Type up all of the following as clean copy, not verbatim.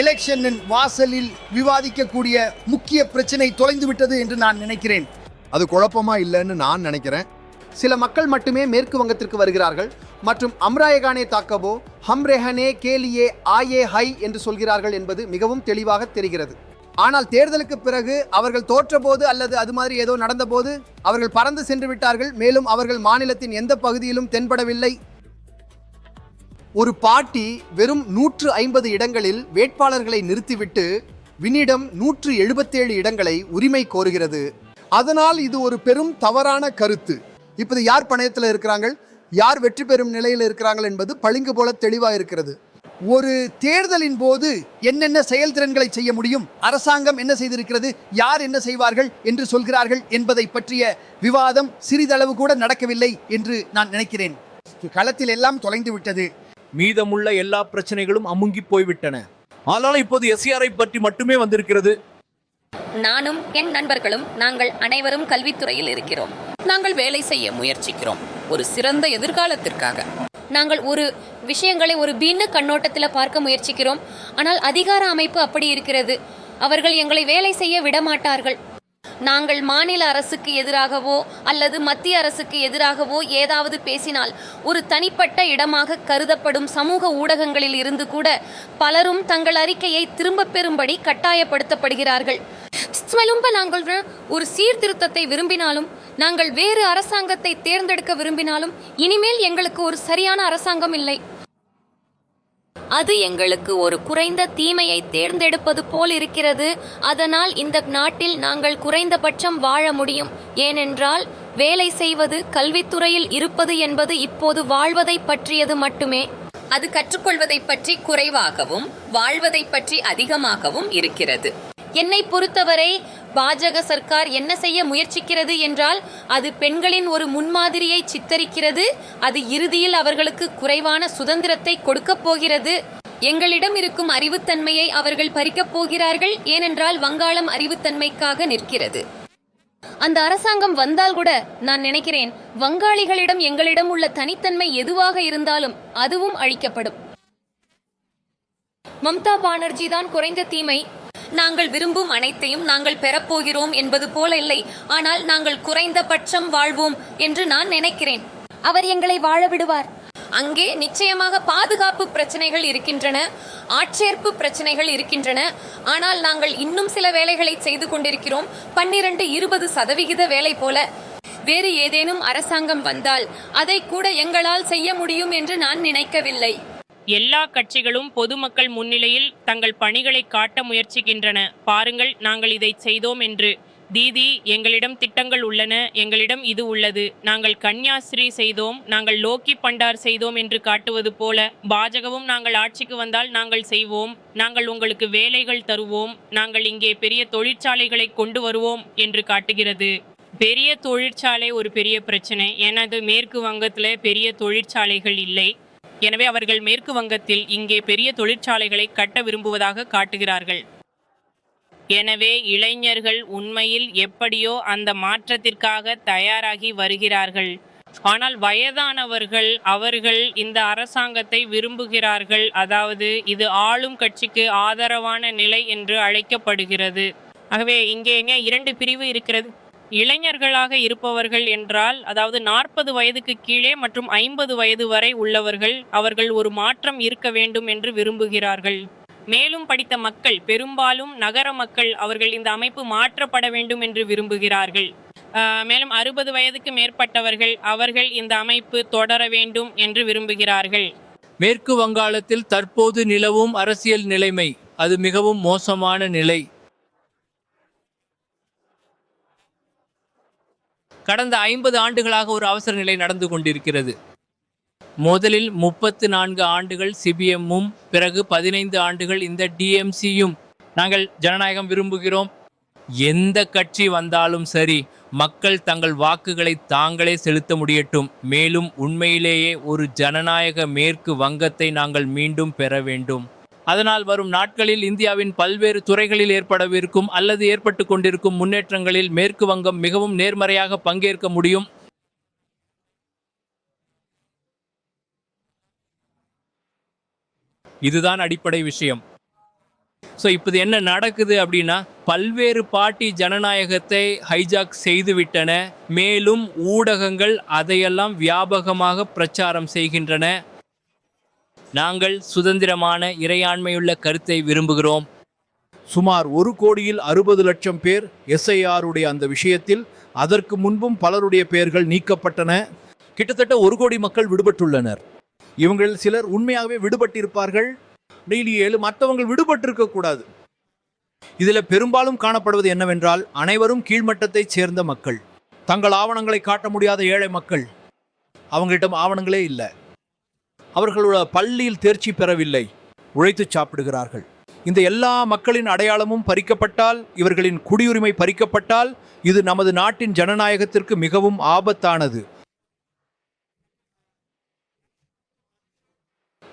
எலெக்ஷனின் வாசலில் விவாதிக்கக்கூடிய முக்கிய பிரச்சனை தொலைந்து விட்டது என்று நான் நினைக்கிறேன். அது குழப்பமா இல்லைன்னு நான் நினைக்கிறேன். சில மக்கள் மட்டுமே மேற்கு வங்கத்திற்கு வருகிறார்கள் மற்றும் அம்ராயகானே தாக்கவோ ஹம் ரெஹனே கேலியே ஆயே ஹை என்று சொல்கிறார்கள் என்பது மிகவும் தெளிவாக தெரிகிறது. ஆனால் தேர்தலுக்கு பிறகு அவர்கள் தோற்றபோது அல்லது அது மாதிரி ஏதோ நடந்தபோது அவர்கள் பறந்து சென்று விட்டார்கள். மேலும் அவர்கள் மாநிலத்தின் எந்த பகுதியிலும் தென்படவில்லை. ஒரு பார்ட்டி வெறும் 150 இடங்களில் வேட்பாளர்களை நிறுத்திவிட்டு வினிடம் 177 இடங்களை உரிமை கோருகிறது. அதனால் இது ஒரு பெரும் தவறான கருத்து. இப்போது யார் பணயத்தில் இருக்கிறாங்க, யார் வெற்றி பெறும் நிலையில் இருக்கிறார்கள் என்பது பளிங்கு போல தெளிவாக இருக்கிறது. ஒரு தேர்தலின் போது என்னென்ன செயல்திறன்களை செய்ய முடியும், அரசாங்கம் என்ன செய்திருக்கிறது, யார் என்ன செய்வார்கள் என்று சொல்கிறார்கள் என்பதை பற்றிய விவாதம் சிறிதளவு கூட நடக்கவில்லை என்று நான் நினைக்கிறேன். களத்தில் எல்லாம் தொலைந்து விட்டது. மீதமுள்ள எல்லா பிரச்சனைகளும் அமுங்கி போய்விட்டன. ஆனால் இப்போது எஸ்ஆரை பற்றி மட்டுமே வந்திருக்கிறது. நானும் என் நண்பர்களும் நாங்கள் அனைவரும் கல்வித்துறையில் இருக்கிறோம். நாங்கள் வேலை செய்ய முயற்சிக்கிறோம் ஒரு சிறந்த எதிர்காலத்திற்காக. நாங்கள் ஒரு விஷயங்களை ஒரு பின்ன கண்ணோட்டத்தில் பார்க்க முயற்சிக்கிறோம். ஆனால் அதிகார அமைப்பு அப்படி இருக்கிறது. அவர்கள் எங்களை வேலை செய்ய விடமாட்டார்கள். நாங்கள் மாநில அரசுக்கு எதிராகவோ அல்லது மத்திய அரசுக்கு எதிராகவோ ஏதாவது பேசினால் ஒரு தனிப்பட்ட இடமாக கருதப்படும் சமூக ஊடகங்களில் இருந்து கூட பலரும் தங்கள் அறிக்கையை திரும்ப பெறும்படி கட்டாயப்படுத்தப்படுகிறார்கள். நாங்கள் ஒரு சீர்திருத்தத்தை விரும்பினாலும், நாங்கள் வேறு அரசாங்கத்தை தேர்ந்தெடுக்க விரும்பினாலும் இனிமேல் எங்களுக்கு ஒரு சரியான அரசாங்கம் இல்லை. அது எங்களுக்கு ஒரு குறைந்த தீமையை தேர்ந்தெடுப்பது போல் இருக்கிறது. அதனால் இந்த நாட்டில் நாங்கள் குறைந்தபட்சம் வாழ முடியும். ஏனென்றால் வேலை செய்வது, கல்வித்துறையில் இருப்பது என்பது இப்போது வாழ்வதை பற்றியது மட்டுமே. அது கற்றுக்கொள்வதை பற்றி குறைவாகவும் வாழ்வதை பற்றி அதிகமாகவும் இருக்கிறது. என்னை பொறுத்தவரை பாஜக சர்க்கார் என்ன செய்ய முயற்சிக்கிறது என்றால் அது பெண்களின் ஒரு முன்மாதிரியை சித்தரிக்கிறது. அது இறுதியில் அவர்களுக்கு குறைவான சுதந்திரத்தை கொடுக்கப் போகிறது. எங்களிடம் இருக்கும் அறிவுத்தன்மையை அவர்கள் பறிக்கப் போகிறார்கள். ஏனென்றால் வங்காளம் அறிவுத்தன்மைக்காக நிற்கிறது. அந்த அரசாங்கம் வந்தால் கூட நான் நினைக்கிறேன் வங்காளிகளிடம் எங்களிடம் உள்ள தனித்தன்மை எதுவாக இருந்தாலும் அதுவும் அழிக்கப்படும். மம்தா பானர்ஜி தான் குறைந்த தீமை. நாங்கள் விரும்பும் அனைத்தையும் நாங்கள் பெறப்போகிறோம் என்பது போல இல்லை. ஆனால் நாங்கள் குறைந்தபட்சம் வாழ்வோம் என்று நான் நினைக்கிறேன். அவர் எங்களை வாழ விடுவார். அங்கே நிச்சயமாக பாதுகாப்பு பிரச்சனைகள் இருக்கின்றன, ஆட்சேர்ப்பு பிரச்சனைகள் இருக்கின்றன. ஆனால் நாங்கள் இன்னும் சில வேலைகளை செய்து கொண்டிருக்கிறோம். 12-20% வேலை போல. வேறு ஏதேனும் அரசாங்கம் வந்தால் அதை கூட எங்களால் செய்ய முடியும் என்று நான் நினைக்கவில்லை. எல்லா கட்சிகளும் பொதுமக்கள் முன்னிலையில் தங்கள் பணிகளை காட்ட முயற்சிக்கின்றன. பாருங்கள், நாங்கள் இதை செய்தோம் என்று. தீதி, எங்களிடம் திட்டங்கள் உள்ளன, எங்களிடம் இது உள்ளது, நாங்கள் கன்னியாஸ்ரீ செய்தோம், நாங்கள் லோக்கி பண்டார் செய்தோம் என்று காட்டுவது போல பாஜகவும் நாங்கள் ஆட்சிக்கு வந்தால் நாங்கள் செய்வோம், நாங்கள் உங்களுக்கு வேலைகள் தருவோம், நாங்கள் இங்கே பெரிய தொழிற்சாலைகளை கொண்டு வருவோம் என்று காட்டுகிறது. பெரிய தொழிற்சாலை ஒரு பெரிய பிரச்சனை. எனது மேற்கு வங்கத்தில் பெரிய தொழிற்சாலைகள் இல்லை. எனவே அவர்கள் மேற்கு வங்கத்தில் இங்கே பெரிய தொழிற்சாலைகளை கட்ட விரும்புவதாக காட்டுகிறார்கள். எனவே இளைஞர்கள் உண்மையில் எப்படியோ அந்த மாற்றத்திற்காக தயாராகி வருகிறார்கள். ஆனால் வயதானவர்கள் அவர்கள் இந்த அரசாங்கத்தை விரும்புகிறார்கள். அதாவது இது ஆளும் கட்சிக்கு ஆதரவான நிலை என்று அழைக்கப்படுகிறது. ஆகவே இங்கே 2 பிரிவு இருக்கிறது. இளைஞர்களாக இருப்பவர்கள் என்றால் அதாவது 40 வயதுக்கு கீழே மற்றும் 50 வயது வரை உள்ளவர்கள். அவர்கள் ஒரு மாற்றம் இருக்க வேண்டும் என்று விரும்புகிறார்கள். மேலும் படித்த மக்கள், பெரும்பாலும் நகர மக்கள், அவர்கள் இந்த அமைப்பு மாற்றப்பட வேண்டும் என்று விரும்புகிறார்கள். மேலும் 60 வயதுக்கு மேற்பட்டவர்கள், அவர்கள் இந்த அமைப்பு தொடர வேண்டும் என்று விரும்புகிறார்கள். மேற்கு வங்காளத்தில் தற்போது நிலவும் அரசியல் நிலைமை அது மிகவும் மோசமான நிலை. கடந்த 50 ஆண்டுகளாக ஒரு அவசர நிலை நடந்து கொண்டிருக்கிறது. முதலில் 34 ஆண்டுகள் சிபிஎம்மும், பிறகு 15 ஆண்டுகள் இந்த டிஎம்சியும். நாங்கள் ஜனநாயகம் விரும்புகிறோம். எந்த கட்சி வந்தாலும் சரி, மக்கள் தங்கள் வாக்குகளை தாங்களே செலுத்த முடியட்டும். மேலும் உண்மையிலேயே ஒரு ஜனநாயக மேற்கு வங்கத்தை நாங்கள் மீண்டும் பெற வேண்டும். அதனால் வரும் நாட்களில் இந்தியாவின் பல்வேறு துறைகளில் ஏற்படவிருக்கும் அல்லது ஏற்பட்டு கொண்டிருக்கும் முன்னேற்றங்களில் மேற்கு வங்கம் மிகவும் நேர்மறையாக பங்கேற்க முடியும். இதுதான் அடிப்படை விஷயம். ஸோ இப்போ என்ன நடக்குது அப்படின்னா பல்வேறு பார்ட்டி ஜனநாயகத்தை ஹைஜாக் செய்து விட்டன. மேலும் ஊடகங்கள் அதையெல்லாம் வியாபகமாக பிரச்சாரம் செய்கின்றன. நாங்கள் சுதந்திரமான இறையாண்மையுள்ள கருத்தை விரும்புகிறோம். சுமார் 1,60,00,000 பேர் எஸ்ஐஆருடைய அந்த விஷயத்தில் அதற்கு முன்பும் பலருடைய பெயர்கள் நீக்கப்பட்டன. கிட்டத்தட்ட 1 கோடி மக்கள் விடுபட்டுள்ளனர். இவங்கள் சிலர் உண்மையாகவே விடுபட்டிருப்பார்கள். டெய்லி 7 மற்றவங்கள் விடுபட்டிருக்க கூடாது. இதில் பெரும்பாலும் காணப்படுவது என்னவென்றால் அனைவரும் கீழ்மட்டத்தைச் சேர்ந்த மக்கள், தங்கள் ஆவணங்களை காட்ட முடியாத ஏழை மக்கள். அவங்களிடம் ஆவணங்களே இல்லை. அவர்களோட பள்ளியில் தேர்ச்சி பெறவில்லை, உழைத்து சாப்பிடுகிறார்கள். இந்த எல்லா மக்களின் அடையாளமும் பறிக்கப்பட்டால், இவர்களின் குடியுரிமை பறிக்கப்பட்டால், இது நமது நாட்டின் ஜனநாயகத்திற்கு மிகவும் ஆபத்தானது.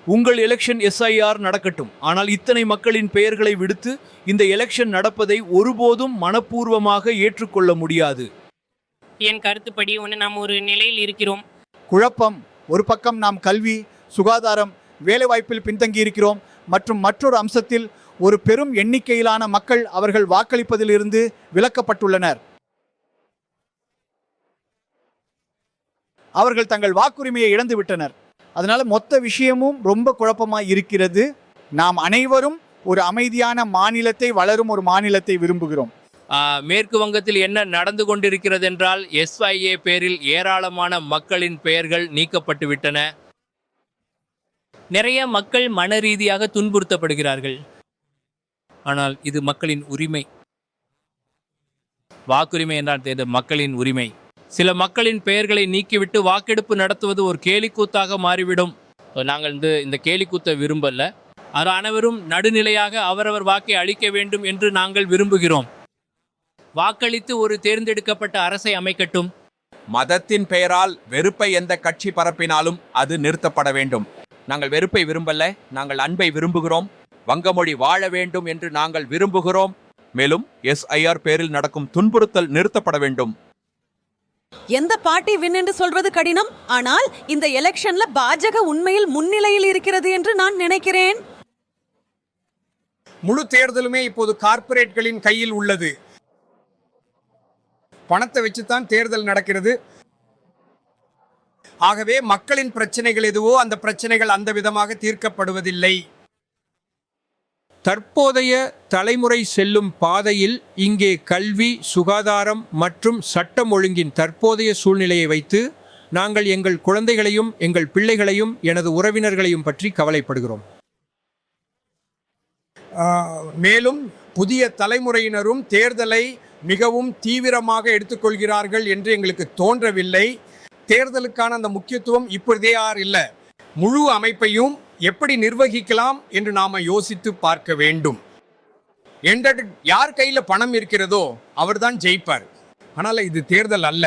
உங்கள் எலெக்ஷன் எஸ்ஐஆர் நடக்கட்டும், ஆனால் இத்தனை மக்களின் பெயர்களை விடுத்து இந்த எலெக்ஷன் நடப்பதை ஒருபோதும் மனப்பூர்வமாக ஏற்றுக்கொள்ள முடியாது. என் கருத்துப்படி நாம் ஒரு நிலையில் இருக்கிறோம். குழப்பம். ஒரு பக்கம் நாம் கல்வி, சுகாதாரம், வேலைவாய்ப்பில் பின்தங்கி இருக்கிறோம் மற்றும் மற்றொரு அம்சத்தில் ஒரு பெரும் எண்ணிக்கையிலான மக்கள் அவர்கள் வாக்களிப்பதிலிருந்து விலக்கப்பட்டுள்ளனர். அவர்கள் தங்கள் வாக்குரிமையை இழந்து விட்டனர். அதனால மொத்த விஷயமும் ரொம்ப குழப்பமாக இருக்கிறது. நாம் அனைவரும் ஒரு அமைதியான மாநிலத்தை, வளரும் ஒரு மாநிலத்தை விரும்புகிறோம். மேற்கு வங்கத்தில் என்ன நடந்து கொண்டிருக்கிறது என்றால் எஸ்ஐஏ பேரில் ஏராளமான மக்களின் பெயர்கள் நீக்கப்பட்டு விட்டன. நிறைய மக்கள் மன ரீதியாக துன்புறுத்தப்படுகிறார்கள். ஆனால் இது மக்களின் உரிமை. வாக்குரிமை என்றால் மக்களின் உரிமை. சில மக்களின் பெயர்களை நீக்கிவிட்டு வாக்கெடுப்பு நடத்துவது ஒரு கேலிக்கூத்தாக மாறிவிடும். நாங்கள் இந்த கேலிக்கூத்தை விரும்பல. அனைவரும் நடுநிலையாக அவரவர் வாக்கை அளிக்க வேண்டும் என்று நாங்கள் விரும்புகிறோம். வாக்களித்து ஒரு தேர்ந்தெடுக்கப்பட்ட அரசை அமைக்கட்டும். மதத்தின் பெயரால் வெறுப்பை எந்த கட்சி பரப்பினாலும் அது நிறுத்தப்பட வேண்டும். நாங்கள் வெறுப்பை விரும்பல, நாங்கள் அன்பை விரும்புகிறோம். வங்கமொழி வாழ வேண்டும் என்று நாங்கள் விரும்புகிறோம். மேலும் எஸ்ஐஆர் பேரில் நடக்கும் துன்புறுத்தல் நிறுத்தப்பட வேண்டும். எந்த பார்ட்டி வின் என்று சொல்வது கடினம். ஆனால் இந்த எலெக்ஷன்ல பாஜக உண்மையில் முன்னிலையில் இருக்கிறது என்று நான் நினைக்கிறேன். முழு தேர்தலுமே இப்போது கார்ப்பரேட்களின் கையில் உள்ளது. பணத்தை வச்சுதான் தேர்தல் நடக்கிறது. ஆகவே மக்களின் பிரச்சனைகள் எதுவோ அந்த பிரச்சனைகள் அந்த விதமாக தீர்க்கப்படுவதில்லை. தற்போதைய தலைமுறை செல்லும் பாதையில் இங்கே கல்வி, சுகாதாரம் மற்றும் சட்டம் ஒழுங்கின் தற்போதைய சூழ்நிலையை வைத்து நாங்கள் எங்கள் குழந்தைகளையும் எங்கள் பிள்ளைகளையும் எனது உறவினர்களையும் பற்றி கவலைப்படுகிறோம். மேலும் புதிய தலைமுறையினரும் தேர்தலை மிகவும் தீவிரமாக எடுத்துக்கொள்கிறார்கள் என்று எங்களுக்கு தோன்றவில்லை. தேர்தலுக்கான அந்த முக்கியத்துவம் இப்பொழுதே இல்லை. முழு அமைப்பையும் எப்படி நிர்வகிக்கலாம் என்று நாம யோசித்து பார்க்க வேண்டும். யார் கையில் பணம் இருக்கிறதோ அவர்தான் ஜெயிப்பார். ஆனால் இது தேர்தல் அல்ல.